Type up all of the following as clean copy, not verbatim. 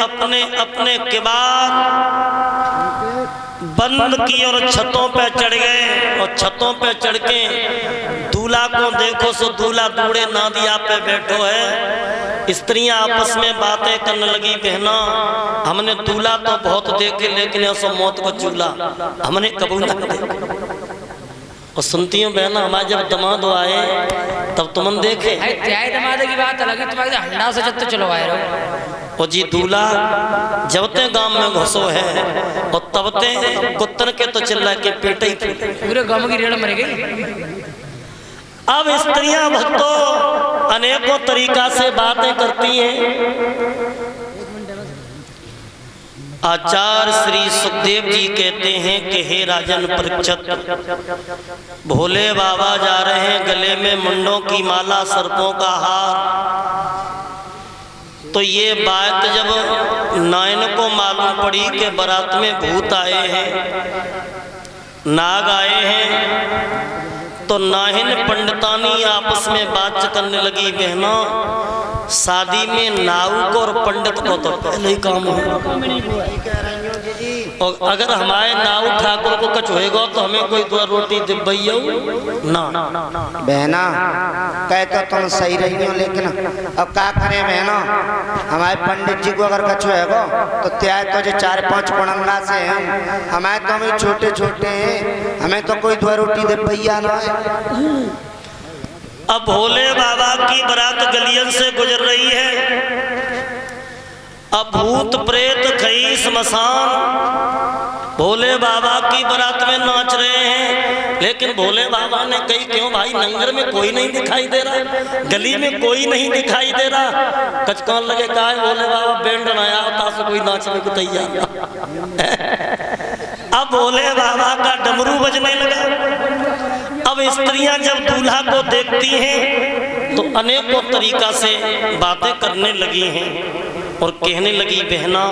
अपने अपने किबार बंद की और छतों पे चढ़ गए। और छतों पे चढ़ के दूल्हा को देखो सो दूल्हा दूड़े नादिया पे बैठो है। स्त्रियां आपस में बातें करने लगी, बहना हमने दूल्हा तो बहुत देखे लेकिन ऐसा मौत को चूल्हा हमने कबूल ना देखा। और सुनती हूँ बहना हमारे जब दमाद आए तब तुमन देखे दमाद की बात अलग है, तुम्हारे हंडा से जब चलो आए रहो। और जी दूल्हा जबते गांव में घुसो है और तबते कुत्तन के तो चिल्ला के पेट ही पूरे गांव की रेड़ मर गई। अब स्त्रियां भक्तों अनेकों तरीका से बातें करती हैं। आचार्य श्री सुखदेव जी कहते हैं कि हे राजन परीक्षित, भोले बाबा जा रहे हैं गले में मुंडों की माला सर्पों का हार। तो ये बात जब नायन को मालूम पड़ी कि बारात में भूत आए हैं, नाग आए हैं, तो नाहिन पंडितानी आपस में बात करने लगी, बहना शादी में नाऊ को और पंडित को तो पहले ही काम हो। और अगर हमारे नाऊ ठाकुर को कुछ होएगा तो हमें कोई दो रोटी दिब्बैया ना। बहना कह तो तुम सही रही हो, लेकिन अब क्या करें बहना, हमारे पंडित जी को अगर कुछ होएगा तो त्याग तो जो 4-5 पड़ंगा से हैं, हमारे तो हमें छोटे छोटे हैं, हमें तो कोई दो रोटी दिब्बैया ना है। अब भोले बाबा की बारात गलियन से गुजर रही है। अब भूत प्रेत खई स्मशान भोले बाबा की बारात में नाच रहे हैं। लेकिन भोले बाबा ने कही क्यों भाई, नंगर में कोई नहीं दिखाई दे रहा, गली में कोई नहीं दिखाई दे रहा। कचकौन लगे कहा भोले बाबा बैंड नया होता से कोई नाचने को तैयार। अब भोले बाबा का डमरू बजने लगा। अब स्त्रियां जब दूल्हा को देखती हैं तो अनेकों तरीका से बातें करने लगी हैं और कहने लगी, बहना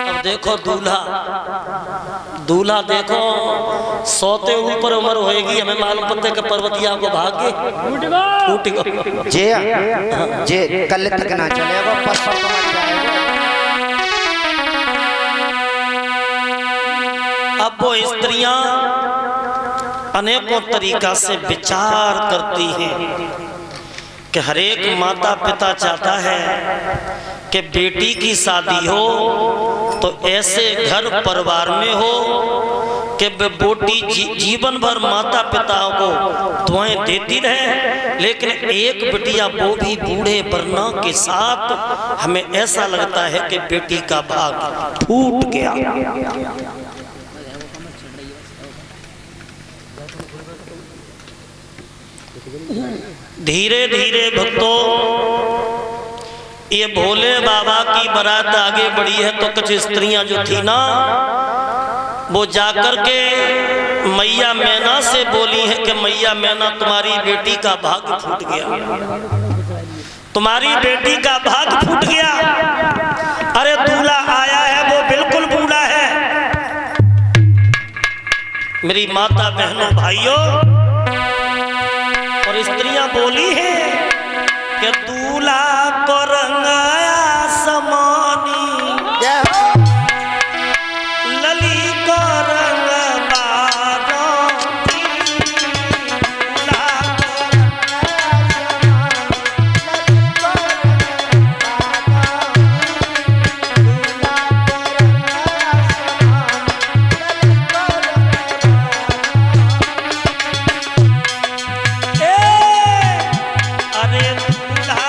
अब देखो दूल्हा देखो सोते ऊपर उम्र होएगी, हमें मालूम पड़ता है कि पर्वतिया को भागे टूट गो जे कल तक ना चलेगा, परसों तो मर जाएगा। अब वो स्त्रियां अनेकों तरीका से विचार करती हैं कि हरेक माता पिता चाहता है कि बेटी की शादी हो तो ऐसे घर परिवार में हो कि बेटी जीवन भर माता पिता को दुआएं देती रहे। लेकिन एक बिटिया वो भी बूढ़े वरना के साथ हमें ऐसा लगता है कि बेटी का भाग फूट गया। धीरे धीरे भक्तों ये भोले बाबा की बारात आगे बढ़ी है तो कुछ स्त्रियां जो थी ना वो जाकर के मैया मैना से बोली है कि मैया मैना तुम्हारी बेटी का भाग फूट गया, तुम्हारी बेटी का भाग फूट गया। अरे दूल्हा आया है वो बिल्कुल बूढ़ा है। मेरी माता बहनों भाइयों और स्त्रियां बोली है कि दूल्हा को रंगाया समानी लली को रंग अरे दूल्हा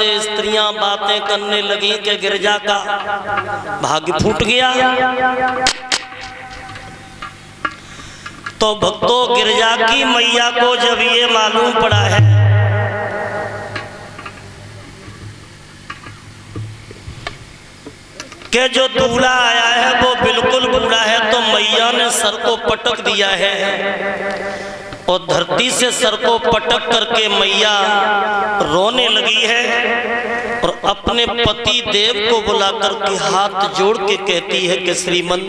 से स्त्रियां बातें करने लगी कि गिरजा का भाग्य फूट गया। तो भक्तों, गिरजा की मैया को जब ये मालूम पड़ा है कि जो दूल्हा आया है वो बिल्कुल बूढ़ा है, तो मैया ने सर को पटक दिया है और धरती से सर को पटक करके मैया रोने लगी है और अपने पति देव को बुला करके हाथ जोड़ के कहती है कि श्रीमन,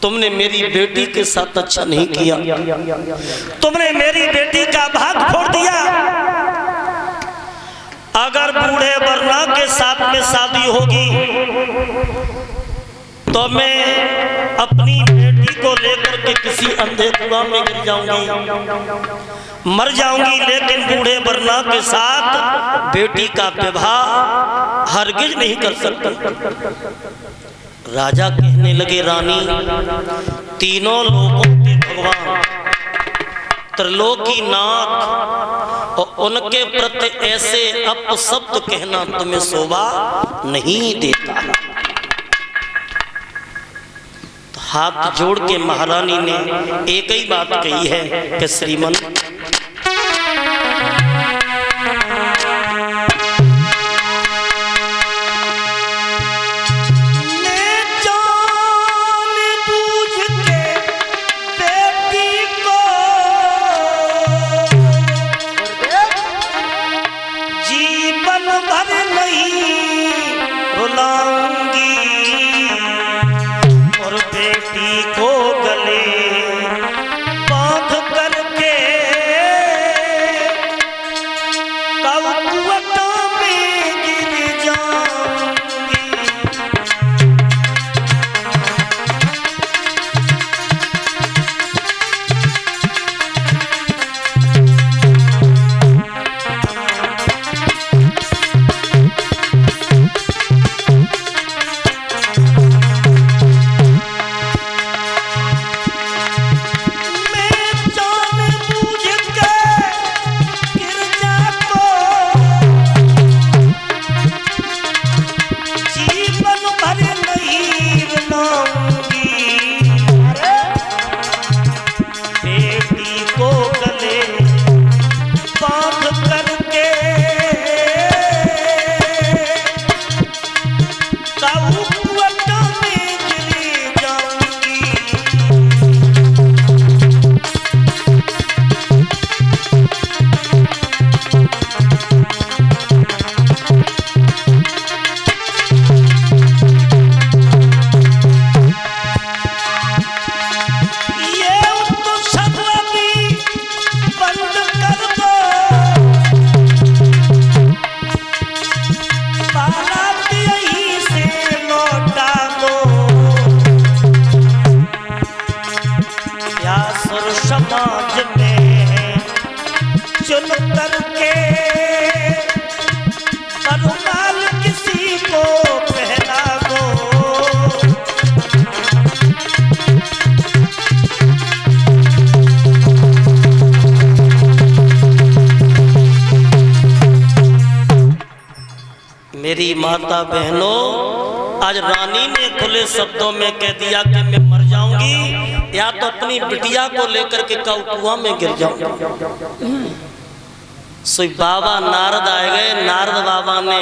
तुमने मेरी बेटी के साथ अच्छा नहीं किया, तुमने मेरी बेटी का भाग फोड़ दिया। अगर बूढ़े वरना के साथ में शादी होगी तो मैं अपनी बेटी को लेकर के किसी अंधे कुआं में गिर जाऊंगी, मर जाऊंगी, लेकिन बूढ़े वरना के साथ बेटी का विवाह हरगिज नहीं कर सकती। राजा कहने लगे, रानी, तीनों लोगों के भगवान त्रिलोकीनाथ और उनके प्रति ऐसे अपशब्द कहना तुम्हें शोभा नहीं देता। तो हाथ जोड़ के महारानी ने एक ही बात कही है कि श्रीमन, मेरी माता बहनों, आज रानी ने खुले शब्दों में कह दिया कि मैं मर जाऊंगी या तो अपनी बिटिया को लेकर के कुआं में गिर जाऊंगी। सो बाबा नारद आए गए। नारद बाबा ने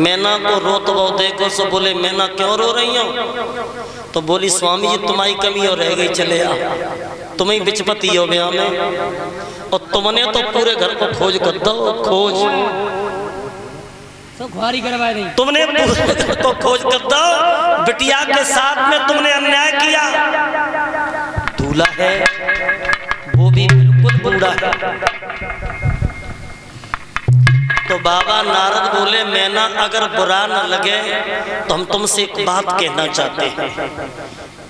मैना को रोत वो देखो, सो बोले मैना क्यों रो रही हो? तो बोली स्वामी जी तुम्हारी कमी और रह गई, चले आ, तुम्हें बिचपति हो ब्याह में और तुमने तो पूरे घर को खोज कर दो, खोज तुमने तो खोज कर दो, बिटिया के साथ में तुमने अन्याय किया। दूल्हा है वो भी बिल्कुल बूढ़ा है। तो बाबा नारद बोले मैना अगर बुरा न लगे तो हम तुमसे एक बात कहना चाहते हैं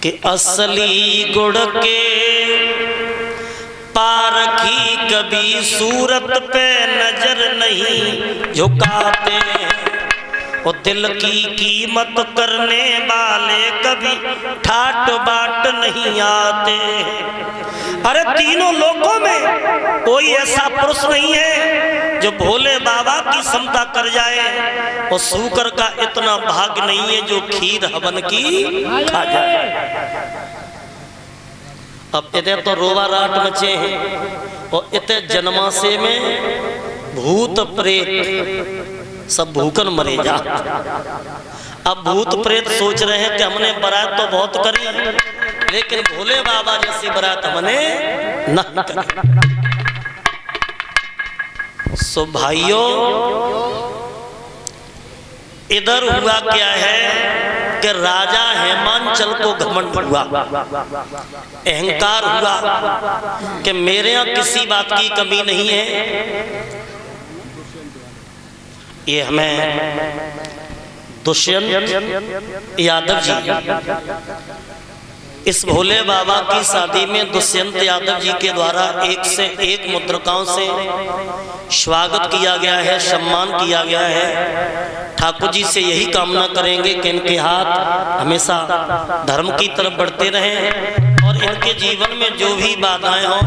कि असली गुड़ के पारखी कभी सूरत पे नजर नहीं झुकाते, और दिल की कीमत करने वाले कभी ठाट बाट नहीं आते। अरे तीनों लोगों में कोई ऐसा पुरुष नहीं है जो भोले बाबा की समता कर जाए, और सूकर का इतना भाग्य नहीं है जो खीर हवन की खा जाए। अब इतने तो रोवा राट मचे हैं, और इतने जन्माशय में भूत प्रेत सब भूखन मरे जा। अब भूत प्रेत सोच रहे हैं कि हमने बारात तो बहुत करी, लेकिन भोले बाबा जैसी बारात हमने न करी। सो भाइयों, इधर हुआ क्या है कि राजा हेमांचल को घमंड हुआ, अहंकार हुआ कि मेरे यहाँ किसी बात की कमी नहीं है। ये हमें दुष्यंत यादव जी, इस भोले बाबा की शादी में दुष्यंत यादव जी के द्वारा एक से एक मुद्रिकाओं से स्वागत किया गया है, सम्मान किया गया है। ठाकुर जी से यही कामना करेंगे कि इनके हाथ हमेशा धर्म की तरफ बढ़ते रहें, और इनके जीवन में जो भी बाधाएं हों,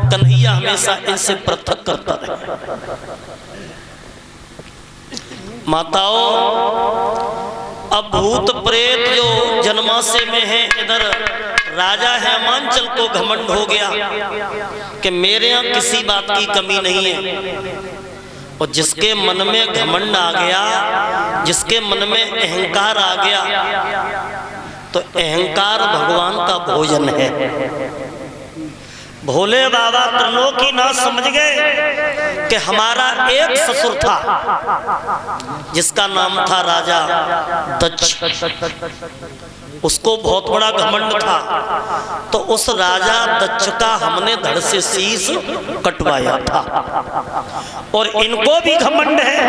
कन्हैया हमेशा इनसे पृथक करता रहे। माताओं, अब भूत प्रेत जो जन्माशय में है, इधर राजा हेमांचल को घमंड हो गया कि मेरे यहाँ किसी बात की कमी नहीं है। और जिसके मन में घमंड आ गया, जिसके मन में अहंकार आ गया, तो अहंकार भगवान का भोजन है। भोले बाबा त्रिलोकी ना समझ गए कि हमारा एक ससुर था जिसका नाम था राजा दक्ष, उसको बहुत बड़ा घमंड था, तो उस राजा दक्ष का हमने धड़ से शीश कटवाया था। और इनको भी घमंड है,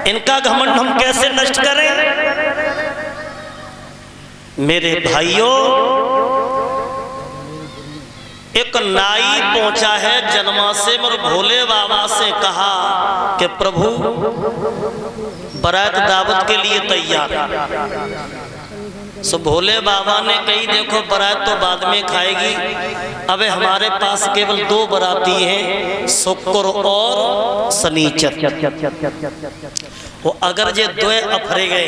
इनका घमंड हम कैसे नष्ट करें? मेरे भाइयों, एक नाई पहुंचा है जन्माशय में, और भोले बाबा से कहा कि प्रभु बारात दावत के लिए तैयार। सो भोले बाबा ने कही, देखो बारात तो बाद में खाएगी, अबे हमारे पास केवल दो बाराती हैं, शुक्र और शनिचर। वो अगर ये दो अफरे गए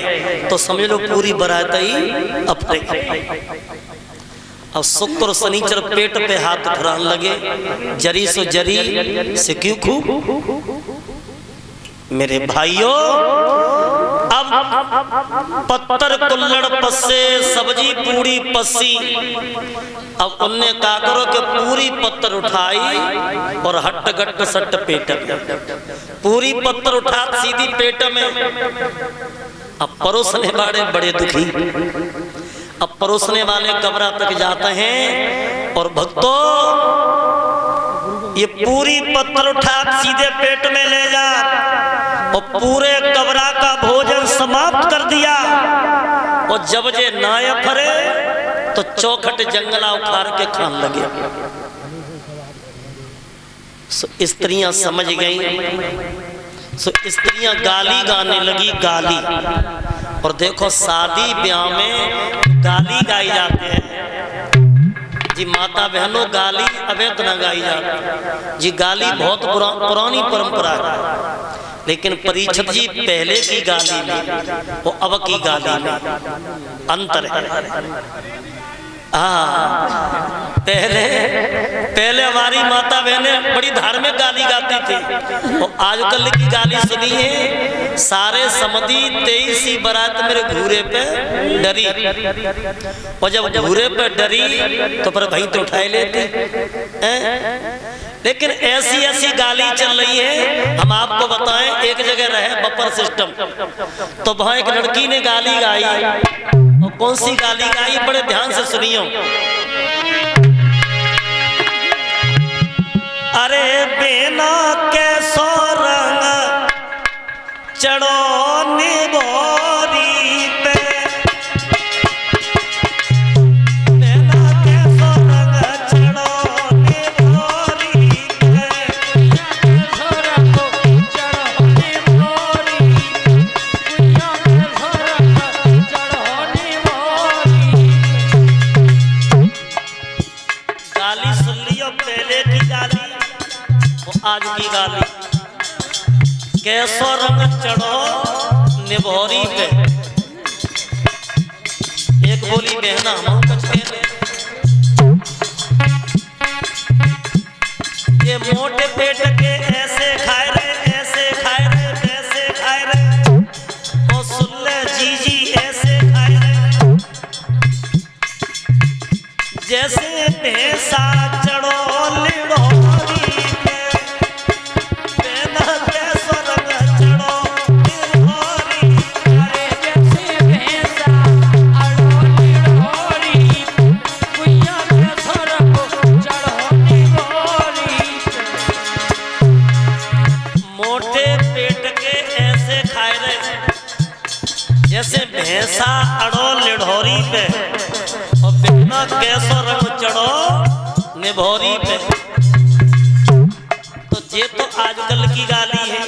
तो समझ लो पूरी बारात ही अफरे गई। अब शुक्र शनिचर पेट पे हाथ उठाने लगे, जरी सो जरी से क्यों खूब। मेरे भाइयों, अब पत्थर कुल्लड़ पस्से सब्जी पूरी पस्सी। अब उनने क्या करो कि पूरी पत्थर उठाई और हट गट सट पेट में, पूरी पत्थर उठा सीधी पेट में। अब परोसने वाले बड़े दुखी, अब परोसने वाले कब्र तक जाते हैं, और भक्तों ये पूरी पत्थर उठा सीधे पेट में ले जा, और पूरे कब्र का भोजन समाप्त कर दिया। और जब जे नाय फरे तो चौखट जंगला उखाड़ के खान लगे। स्त्रियां समझ गई, स्त्रियां गाली गाने लगी, गाली। और देखो शादी ब्याह में गाली गाई जाते हैं जी, माता बहनों गाली अवैध न गाई जाती जी, गाली बहुत पुरानी परंपरा है। लेकिन परीक्षित जी पहले की गाली में वो अब की गाली में अंतर है। पहले हमारी माता बहनें बड़ी धार्मिक गाली गाती थी, और आजकल की गाली सुनी है, सारे समधी 23 बारात मेरे घूरे पे डरी, और जब घूरे पे डरी तो फिर भाई तो उठाए लेते। लेकिन ऐसी ऐसी गाली चल रही है। हम आपको बताएं, एक जगह रहे बफर सिस्टम, तो वहां एक लड़की ने गाली गाई, और कौन सी गाली गाई बड़े ध्यान से सुनियो। अरे बिना के सोरंग चढ़ो निबोरी पे, बिना के सोरंग चढ़ो निबोरी पे, सोरंग चढ़ो निबोरी, सोरंग चढ़ो निबोरी। गाली सुन लियो, पहले की गाली वो आज की गाली। कैसो रंग चढ़ो निभौरी पे। एक बोली बहना हम कछ कह रहे, ये मोटे पेट के ऐसे खाए रहे, ऐसे खाए रहे, वैसे खाए रहे, और सुन ले जीजी ऐसे खाए रहे, जैसे भैंसा चढ़ो लिढ़ोरी पे, बेना कैसो रंग चढ़ो लिढ़ोरी, अरे जैसे भैंसा अड़ो लिढ़ोरी, कुइया कैसो रंग चढ़ो लिढ़ोरी। मोटे पेट के ऐसे खाए रहे, जैसे भैंसा अड़ो लिढ़ोरी पे, और बेना कैसो रंग चढ़ो निभौरी पे। तो ये तो आजकल की गाली है,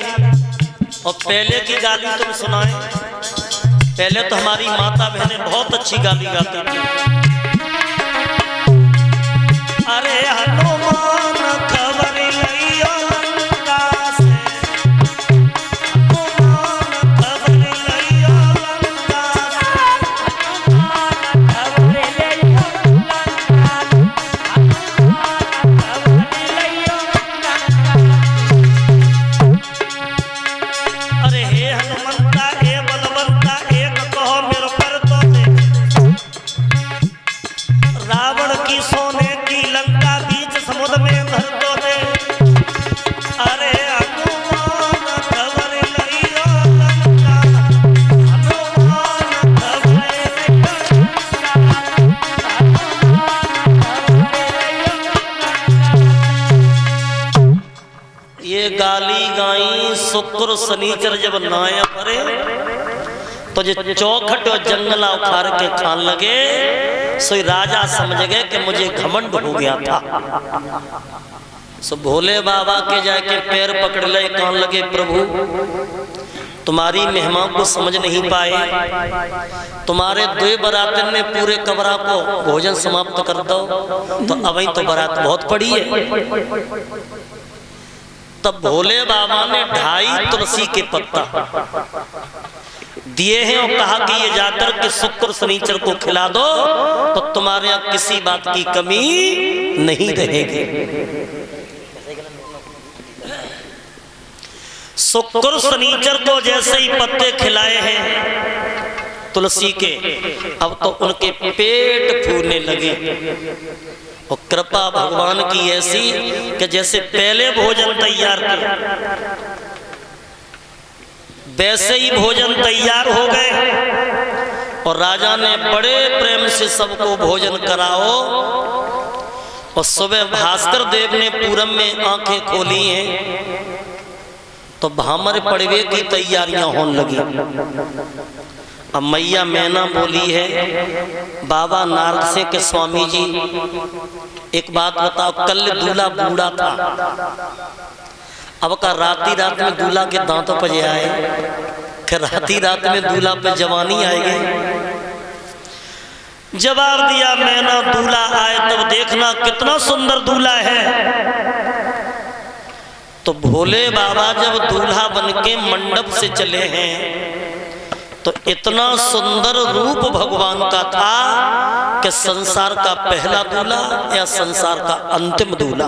और पहले की गाली तुम सुनाए। पहले तो हमारी माता बहनें बहुत अच्छी गाली गाती थी। अरे हनुमान खबर लइयो लंका से, हनुमान खबर लइयो लंका से, खबर ले लियो लंका, खबर ले लियो लंका। अरे हे हनुमंता हे बलवंता एक कहो मेरे पर तो दे, रावण की सोने की लंका बीच समुद्र में धर तो दे। अरे हनुमान खबर लइयो लंका, हनुमान खबर लइयो ये गाली गाई शुक्र शनिचर जब नाया परे, तो जो चौखट और जंगला उखाड़ के खान लगे, सो राजा समझ गए कि मुझे घमंड हो गया था। सो भोले बाबा के जाके पैर पकड़ ले, कहन लगे प्रभु तुम्हारी महिमा को समझ नहीं पाए, तुम्हारे दो बरातन ने पूरे कमरा को भोजन समाप्त कर दो, तो अभी तो बारात बहुत पड़ी है। तब भोले बाबा ने 2.5 तुलसी के पत्ता दिए हैं और कहा कि ये जाकर के शुक्र शनिचर को खिला दो, तो तुम्हारे यहाँ किसी बात की कमी नहीं रहेगी। शुक्र शनिचर को जैसे ही पत्ते खिलाए हैं तुलसी के, अब तो उनके पेट फूलने लगे। और कृपा भगवान की ऐसी कि जैसे पहले भोजन तैयार किया वैसे ही भोजन तैयार हो गए, और राजा ने बड़े प्रेम से सबको भोजन कराओ। और सुबह भास्कर देव ने पूरब में आंखें खोली हैं, तो भामर पड़वे की तैयारियां होने लगी। अब मैया मैना बोली है, बाबा नारद से के स्वामी जी एक बात बताओ, कल दूल्हा बूढ़ा था, अब का राती रात में दूल्हा के दांतों पर आए, कि राती रात में दूल्हा पे जवानी आएगी। जवाब दिया मैना, दूल्हा आए तब देखना कितना सुंदर दूल्हा है। तो भोले बाबा जब दूल्हा बनके मंडप से चले हैं, तो इतना सुंदर रूप भगवान का था कि संसार का पहला दूल्हा या संसार का अंतिम दूल्हा।